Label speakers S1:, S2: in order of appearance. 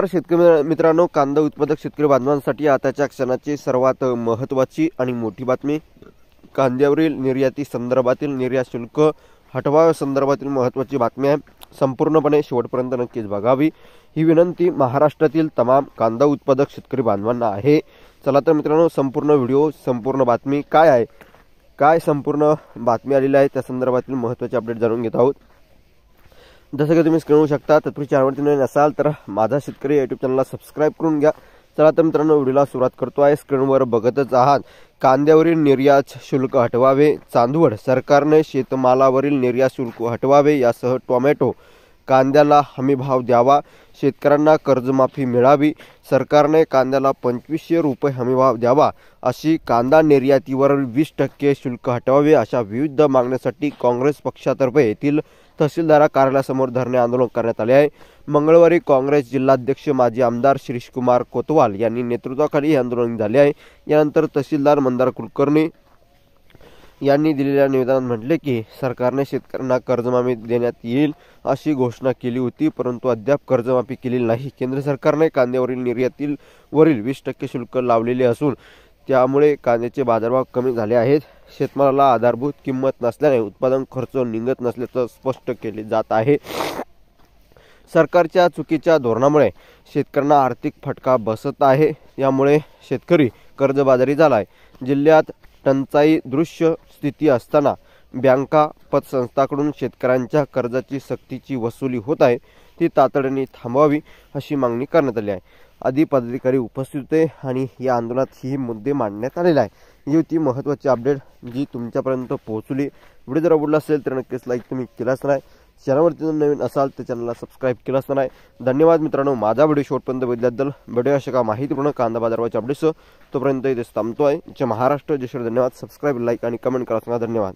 S1: शेतकरी मित्रांनो, कांदा उत्पादक शेतकरी बांधवांसाठी आताच्या क्षणाची सर्वात महत्त्वाची आणि मोठी बातमी कांद्यावरील निर्याती संदर्भातील निर्यात शुल्क हटवा संदर्भातील महत्त्वाची बातमी आहे। संपूर्णपणे शेवटपर्यंत नक्कीच बघावी ही विनंती महाराष्ट्रातील तमाम कांदा उत्पादक शेतकरी बांधवांना आहे। चला तर मित्रांनो, संपूर्ण व्हिडिओ संपूर्ण बातमी काय आहे, काय संपूर्ण बातमी आलेली आहे त्या संदर्भातील महत्त्वाचे अपडेट जाणून घेत आहोत। जसं की तुम्ही स्क्रीनवर शकता, तत्पूर्वी चॅनलवरती नवीन असाल तर माझा शेतकरी यूट्यूब चॅनलला सबस्क्राइब करून घ्या। चला तर मित्रांनो, व्हिडिओला सुरुवात करतो आहे। स्क्रीनवर बघतच आहात, कांद्यावरील निर्यात शुल्क हटवावे, चांदवड सरकारने शेतमालावरील निर्यात शुल्क हटवावे, यासह टोमॅटो कांद्याला हमीभाव द्यावा, शेतकऱ्यांना कर्जमाफी मिळावी, सरकारने कांद्याला 2500 रुपये हमीभाव द्यावा, अशी कांदा निर्यातीवर 20% शुल्क हटवावे, अशा विविध मागण्यांसाठी काँग्रेस पक्षातर्फे येथील तहसीलदार कार्यालयासमोर धरणे आंदोलन करण्यात आले आहे। मंगळवारी काँग्रेस जिल्हाध्यक्ष माजी आमदार श्रीशकुमार कोतवाल यांनी नेतृत्वाखाली हे आंदोलन झाले आहे। यानंतर तहसीलदार मंदार कुलकर्णी यांनी दिलेल्या निवेदनात म्हटले की सरकारने शेतकऱ्यांना कर्जमाफी देण्यात येईल अशी घोषणा केली होती, परंतु अद्याप कर्जमाफी केलेली नाही। केंद्र सरकारने कांद्यावरील निर्यातीवरील 20% शुल्क लावलेले असून त्यामुळे कांद्याचे बाजारभाव कमी झाले आहेत। शेतमालाला आधारभूत किंमत नसल्याने उत्पादन खर्च निघत नसल्याचे स्पष्ट केले जात आहे। सरकारच्या चुकीच्या धोरणामुळे शेतकऱ्यांना आर्थिक फटका बसत आहे। यामुळे शेतकरी कर्जबाजारी झाला आहे। जिल्ह्यात टंचाई दृश्य स्थिती असताना बँका पतसंस्थांकडून शेतकऱ्यांच्या कर्जाची सक्तीची वसुली होत आहे, ती तातडीने थांबवावी अशी मागणी करण्यात आली आहे। आदी पदाधिकारी उपस्थित होते आणि या आंदोलनात ही मुद्दे मांडण्यात आलेले आहे। ही होती महत्त्वाची अपडेट जी तुमच्यापर्यंत पोहोचली। व्हिडिओ जर आवडला असेल तर नक्कीच लाईक तुम्ही केलाच नाही, चॅनलवरती नवीन असाल तर चॅनलला सबस्क्राइब केलाच नाही। धन्यवाद मित्रांनो, माझा व्हिडिओ शेवटपर्यंत बघितल्याबद्दल। व्हिडिओ अशा का माहितीपूर्ण कांदा बाजारभावाच्या अपडेट्स तोपर्यंत इथेच थांबतोय। जय महाराष्ट्र, जय श्री, धन्यवाद। सबस्क्राइब, लाईक आणि कमेंट करा। धन्यवाद।